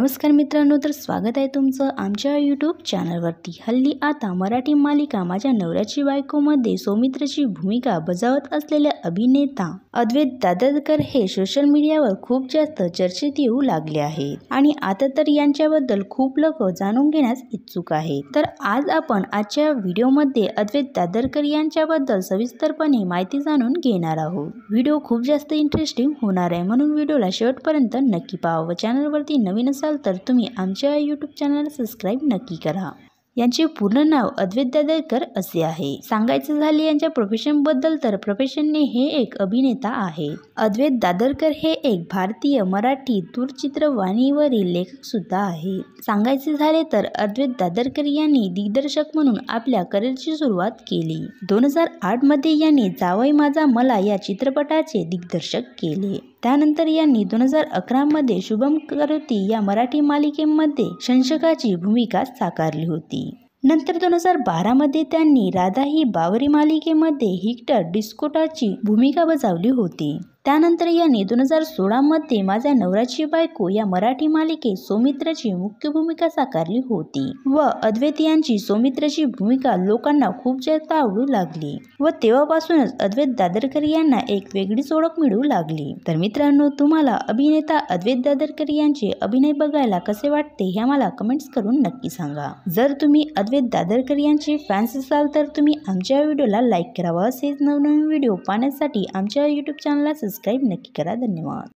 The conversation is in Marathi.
नमस्कार मित्रांनो, तर स्वागत आहे तुमचं आमच्या यूट्यूब चॅनलवरती। हल्ली आता मराठी मालिका माझ्या नवऱ्याची बायकोमध्ये सौमित्रची भूमिका बजावत असलेले अभिनेता अद्वैत दादरकर हे सोशल मीडियावर खूप जास्त चर्चेत येऊ लागले आहेत आणि आता तर यांच्याबद्दल खूप लोक जाणून घेण्यास इच्छुक आहेत। तर आज आपण आजच्या व्हिडिओमध्ये अद्वैत दादरकर यांच्याबद्दल सविस्तरपणे माहिती जाणून घेणार आहोत। व्हिडिओ खूप जास्त इंटरेस्टिंग होणार आहे, म्हणून व्हिडिओला शेवटपर्यंत नक्की पहा व चॅनलवरती नवीन असाल तर तुम्ही आमच्या यूट्यूब चॅनलला सबस्क्राइब नक्की करा। यांचे पूर्ण नाव अद्वैत दादरकर असे आहे। सांगायचं झाले यांच्या प्रोफेशन बद्दल तर प्रोफेशनने हे एक अभिनेता आहे। अद्वैत दादरकर हे एक भारतीय मराठी दूरचित्रवाणीवरील लेखक सुद्धा आहेत। सांगायचे झाले तर अद्वैत दादरकर यांनी दिग्दर्शक म्हणून आपल्या करिअरची सुरुवात केली। 2008 मध्ये यांनी जावई माझा मला या चित्रपटाचे दिग्दर्शक केले। त्यानंतर यांनी 2011 मध्ये शुभम करोती या मराठी मालिकेमध्ये संशकाची भूमिका साकारली होती। नंतर 2012 मध्ये त्यांनी राधा ही बावरी मालिकेमध्ये हिक्टर डिस्कोटाची भूमिका बजावली होती। त्यानंतर यांनी 2016 मध्ये माझ्या नवऱ्याची बायको या मराठी मालिकेत सौमित्रची मुख्य भूमिका साकारली होती व अद्वैत यांची सौमित्रची भूमिका लोकांना खूप जास्त आवडू लागली व तेव्हापासूनच अद्वैत दादरकर यांना एक वेगळीच ओळख मिळू लागली। तर मित्रांनो, तुम्हाला अभिनेता अद्वैत दादरकर यांचे अभिनय बघायला कसे वाटते हे आम्हाला कमेंट्स करून नक्की सांगा। जर तुम्ही अद्वैत दादरकर यांचे फॅन्स असाल तर तुम्ही आमच्या व्हिडिओला लाईक करावा। असेच नवनवीन व्हिडिओ पाहण्यासाठी आमच्या यूट्यूब चॅनलला सबस्क्राइब नक्की करा। धन्यवाद।